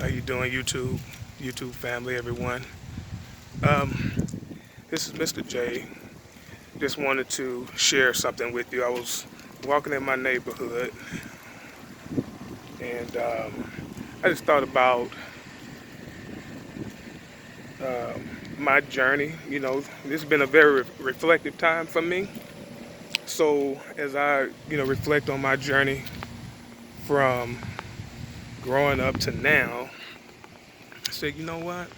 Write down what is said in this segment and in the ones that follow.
How you doing, YouTube family, everyone? Um, this is Mr. J. Just wanted to share something with you. I was walking in my neighborhood, and I just thought about my journey. This has been a very reflective time for me. So as I, reflect on my journey from growing up to now, I said, you know what?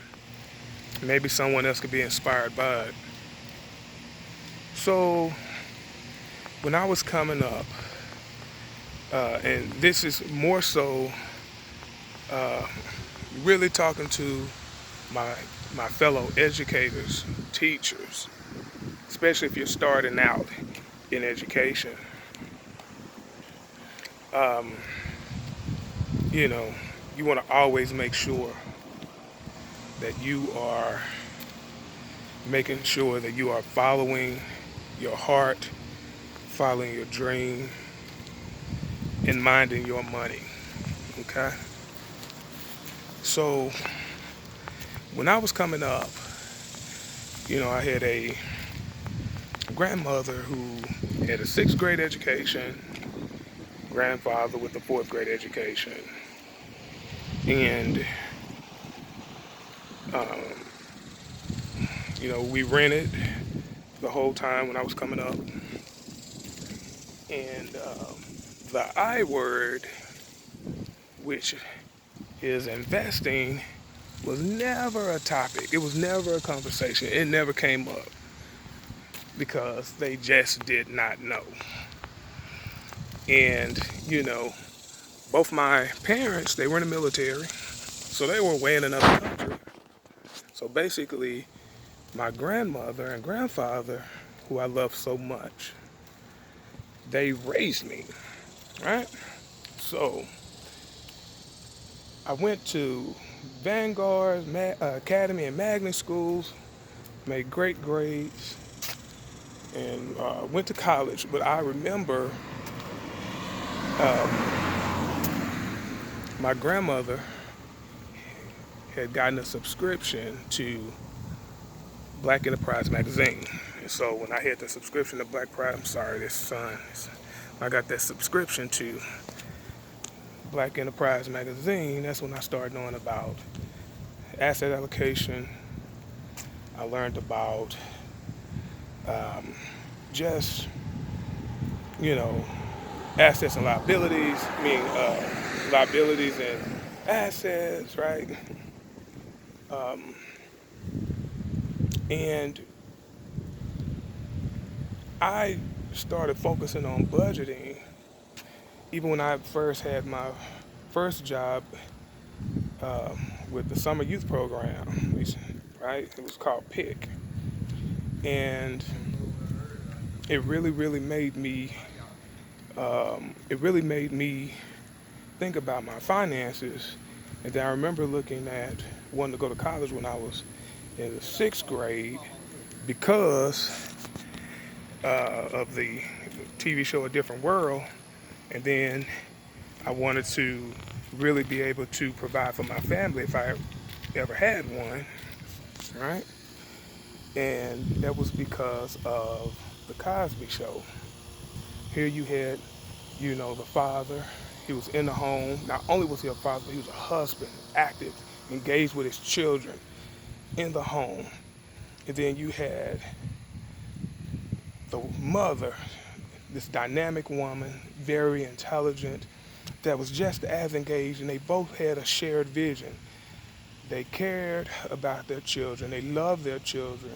Maybe someone else could be inspired by it. So when I was coming up, and this is more so really talking to my my fellow educators, teachers, especially if you're starting out in education. Um, you know, you want to always make sure that you are making sure that you are following your heart, following your dream, and minding your money. Okay? So when I was coming up, I had a grandmother who had a sixth grade education, grandfather with a fourth grade education. And, um, we rented the whole time when I was coming up. And the I word, which is investing, was never a topic. It was never a conversation. It never came up because they just did not know. And, both my parents, they were in the military, so they were way in another country. So basically, my grandmother and grandfather, who I love so much, they raised me, right? So I went to Vanguard, Academy, and Magnet schools, made great grades, and went to college. But I remember my grandmother had gotten a subscription to Black Enterprise magazine. And so when I had the subscription to Black Pride, I'm sorry, this son, I got that subscription to Black Enterprise magazine. That's when I started knowing about asset allocation. I learned about just, you know, assets and liabilities, liabilities and assets, right? Um, and I started focusing on budgeting even when I first had my first job with the summer youth program, right? It was called PIC. And it really made me, think about my finances. And then I remember looking at wanting to go to college when I was in the sixth grade because of the TV show A Different World. And then I wanted to really be able to provide for my family if I ever had one, right? And that was because of the Cosby Show. Here you had, the father. He was in the home. Not only was he a father, but he was a husband, active, engaged with his children in the home. And then you had the mother, this dynamic woman, very intelligent, that was just as engaged, and they both had a shared vision. They cared about their children, they loved their children,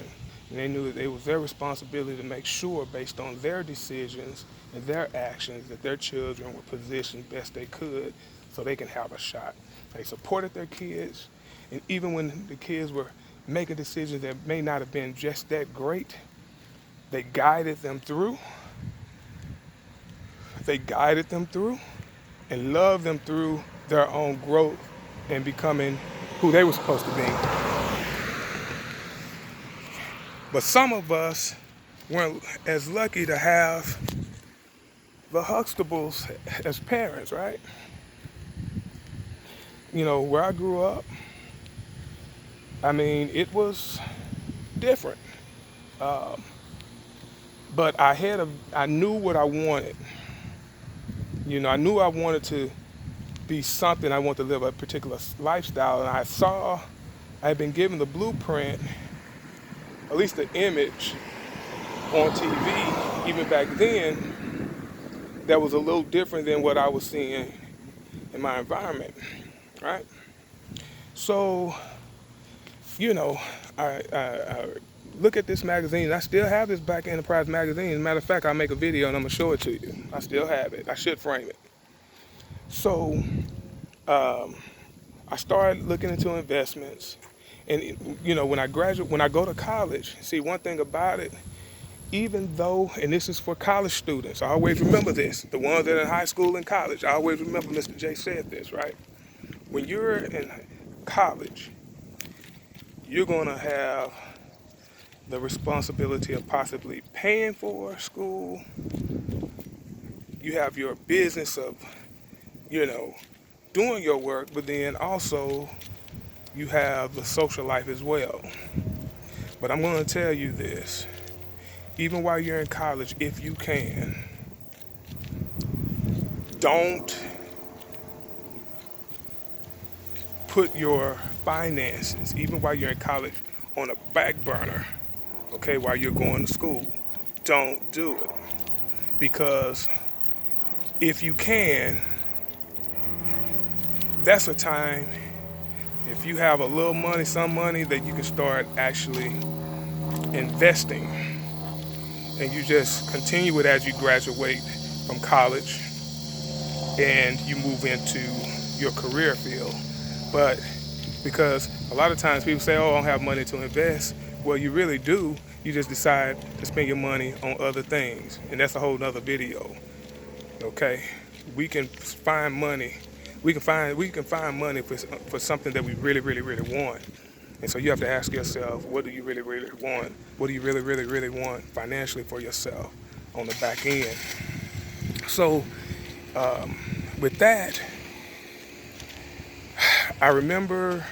and they knew that it was their responsibility to make sure, based on their decisions and their actions, that their children were positioned best they could so they can have a shot. They supported their kids, and even when the kids were making decisions that may not have been just that great, they guided them through. They guided them through and loved them through their own growth and becoming who they were supposed to be. But some of us weren't as lucky to have the Huxtables as parents, right? where I grew up, I mean, it was different. Um, but I knew what I wanted. I knew I wanted to be something. I wanted to live a particular lifestyle, and I had been given the blueprint, at least the image on TV, even back then, that was a little different than what I was seeing in my environment, right? So, you know, I look at this magazine. I still have this Black Enterprise magazine. As a matter of fact, I'll make a video and I'm gonna show it to you. I still have it. I should frame it. So, um, I started looking into investments, and when I go to college, see one thing about it, even though, and this is for college students, I always remember this. The ones that are in high school and college, I always remember Mr. J said this, right? When you're in college, you're gonna have the responsibility of possibly paying for school. You have your business of, you know, doing your work, but then also you have the social life as well. But I'm going to tell you this, even while you're in college, if you can, don't put your finances, even while you're in college, on a back burner, okay, while you're going to school. Don't do it. Because if you can, that's a time, if you have a little money, some money, that you can start actually investing. And you just continue it as you graduate from college and you move into your career field. But because a lot of times people say, oh, I don't have money to invest. Well, you really do. You just decide to spend your money on other things. And that's a whole nother video. Okay? We can find money. We can find money for something that we really, really, really want. And so you have to ask yourself, what do you really, really want? What do you really, really, really want financially for yourself on the back end? So with that, I remember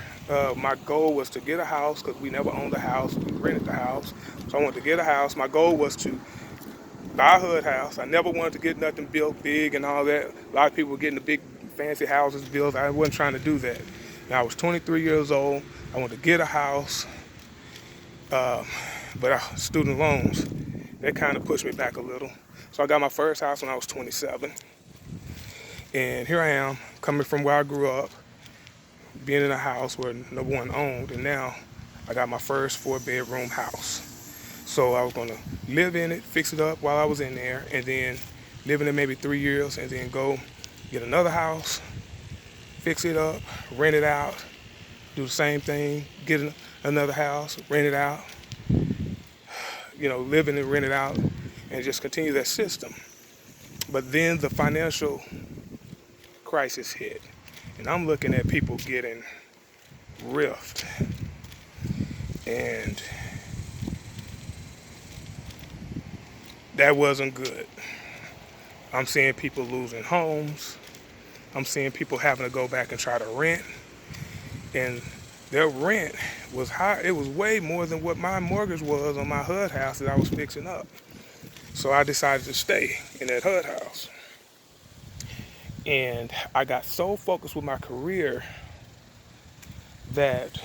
my goal was to get a house because we never owned a house. We rented the house. So I wanted to get a house. My goal was to buy a hood house. I never wanted to get nothing built big and all that. A lot of people were getting the big fancy houses built. I wasn't trying to do that. Now I was 23 years old. I wanted to get a house. But student loans, that kind of pushed me back a little. So I got my first house when I was 27. And here I am, coming from where I grew up, being in a house where no one owned, and now I got my first 4-bedroom house. So I was gonna live in it, fix it up while I was in there, and then live in it maybe 3 years, and then go get another house, fix it up, rent it out, do the same thing, get another house, rent it out, live in it, rent it out, and just continue that system. But then the financial crisis hit, and I'm looking at people getting riffed, and that wasn't good. I'm seeing people losing homes. I'm seeing people having to go back and try to rent, and their rent was high. It was way more than what my mortgage was on my HUD house that I was fixing up. So I decided to stay in that HUD house. And I got so focused with my career that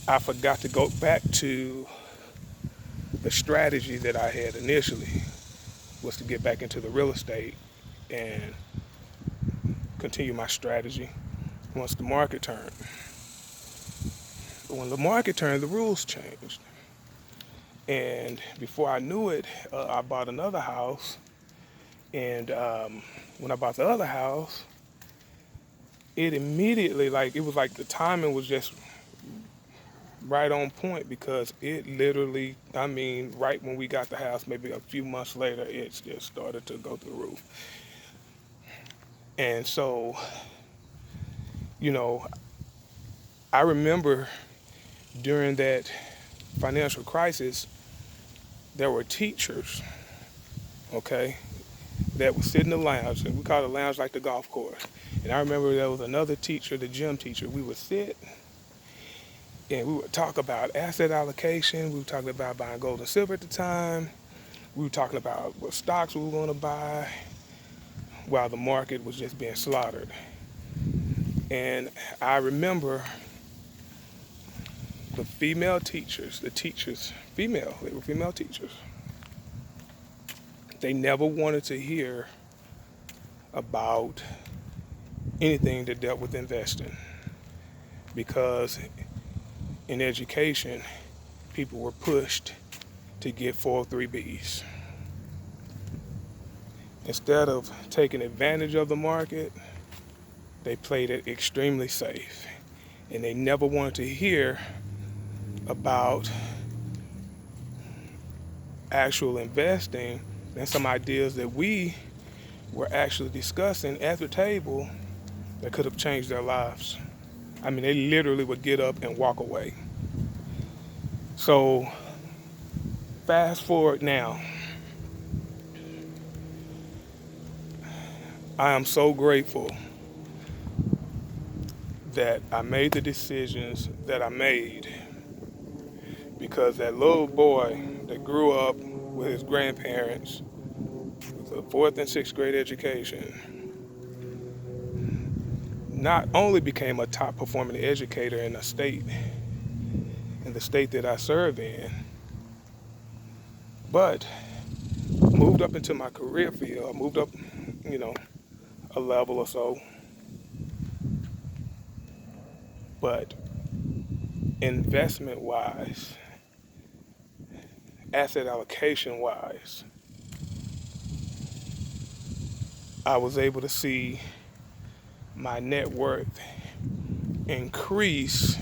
I forgot to go back to the strategy that I had initially, was to get back into the real estate and continue my strategy once the market turned. But when the market turned, the rules changed. And before I knew it, I bought another house. And when I bought the other house, it immediately, it was like the timing was just right on point, because it literally, right when we got the house, maybe a few months later, it just started to go through the roof. And so, I remember during that financial crisis, there were teachers, okay, that would sit in the lounge, and we call the lounge like the golf course. And I remember there was another teacher, the gym teacher. We would sit and we would talk about asset allocation. We were talking about buying gold and silver at the time. We were talking about what stocks we were going to buy while the market was just being slaughtered. And I remember the female teachers, they were female teachers. They never wanted to hear about anything that dealt with investing because in education, people were pushed to get 403Bs. Instead of taking advantage of the market, they played it extremely safe. And they never wanted to hear about actual investing and some ideas that we were actually discussing at the table that could have changed their lives. I mean, they literally would get up and walk away. So fast forward now. I am so grateful that I made the decisions that I made because that little boy that grew up with his grandparents with a 4th and 6th grade education not only became a top performing educator in the state that I serve in, but moved up into my career field. I moved up, a level or so. But investment wise, asset allocation wise, I was able to see my net worth increase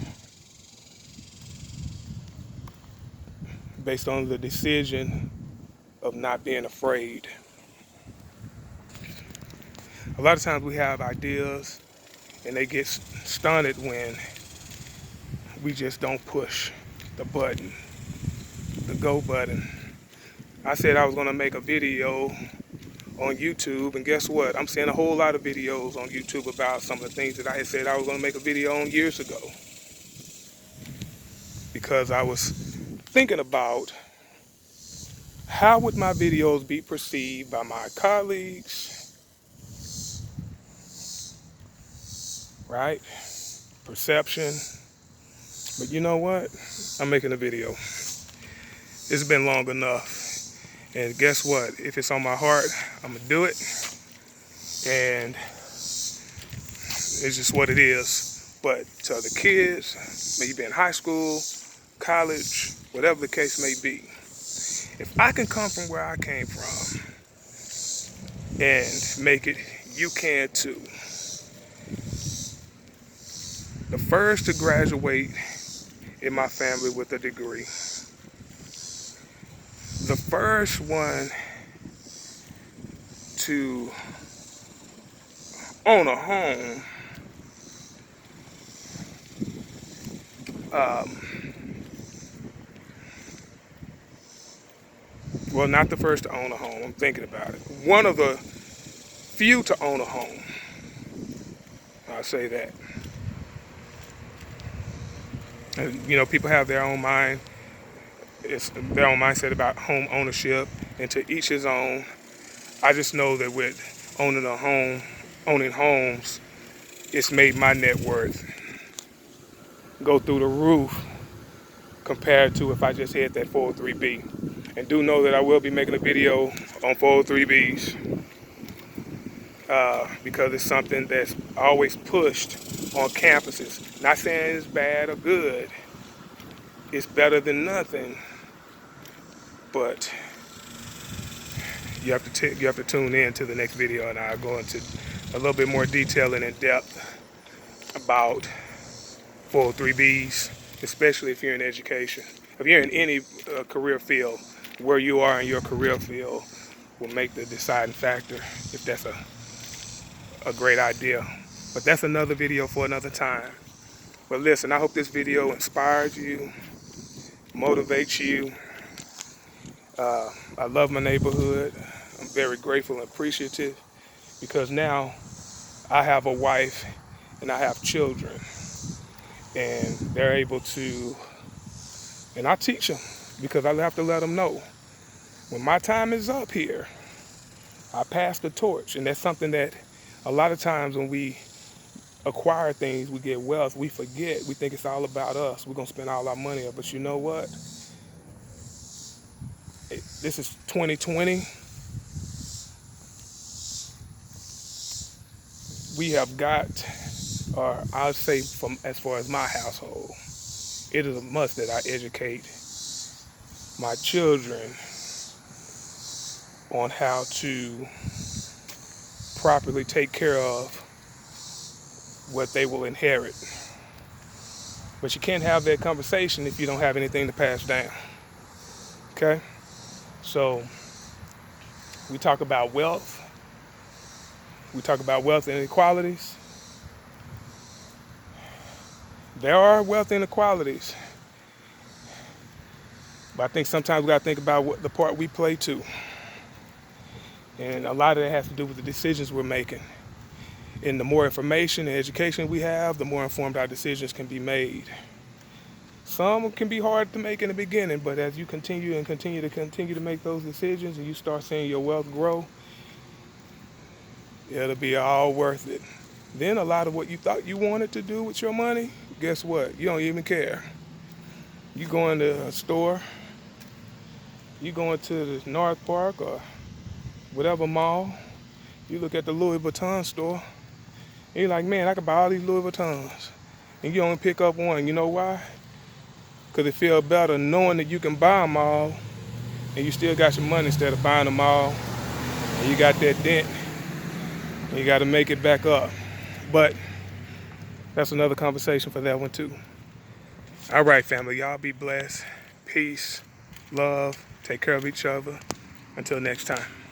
based on the decision of not being afraid. A lot of times we have ideas and they get stunted when we just don't push the button, the go button. I said I was going to make a video on YouTube, and guess what? I'm seeing a whole lot of videos on YouTube about some of the things that I had said I was going to make a video on years ago. Because I was thinking about how would my videos be perceived by my colleagues, right? Perception. But you know what? I'm making a video. It's been long enough. And guess what? If it's on my heart, I'm going to do it. And it's just what it is. But to the kids, maybe in high school, college, whatever the case may be, if I can come from where I came from and make it, you can too. The first to graduate in my family with a degree. The first one to own a home. Well, not the first to own a home. I'm thinking about it. One of the few to own a home. I'll say that. And, people have their own mind. It's their own mindset about home ownership, and to each his own. I just know that with owning homes, it's made my net worth go through the roof compared to if I just had that 403B. And do know that I will be making a video on 403Bs because it's something that's always pushed on campuses. Not saying it's bad or good. It's better than nothing. But you have to tune in to the next video, and I'll go into a little bit more detail and in depth about 403Bs, especially if you're in education. If you're in any career field, where you are in your career field will make the deciding factor if that's a great idea. But that's another video for another time. But listen, I hope this video inspires you, motivates you. I love my neighborhood. very grateful and appreciative because now I have a wife and I have children, and they're able to, and I teach them because I have to let them know when my time is up here, I pass the torch. And that's something that a lot of times when we acquire things, we get wealth, we forget. We think it's all about us. We're going to spend all our money up. But you know what? This is 2020. We have got, or I'll say from as far as my household, it is a must that I educate my children on how to properly take care of what they will inherit. But you can't have that conversation if you don't have anything to pass down. Okay? So we talk about wealth. We talk about wealth inequalities. There are wealth inequalities. But I think sometimes we got to think about what the part we play too. And a lot of that has to do with the decisions we're making. And the more information and education we have, the more informed our decisions can be made. Some can be hard to make in the beginning, but as you continue to make those decisions and you start seeing your wealth grow, it'll be all worth it. Then a lot of what you thought you wanted to do with your money, guess what? You don't even care. You go into a store, you go into the North Park or whatever mall, you look at the Louis Vuitton store, and you're like, man, I could buy all these Louis Vuittons. And you only pick up one. You know why? Because it feels better knowing that you can buy them all and you still got your money instead of buying them all and you got that dent and you got to make it back up. But that's another conversation for that one too. All right, family, y'all be blessed. Peace, love, take care of each other. Until next time.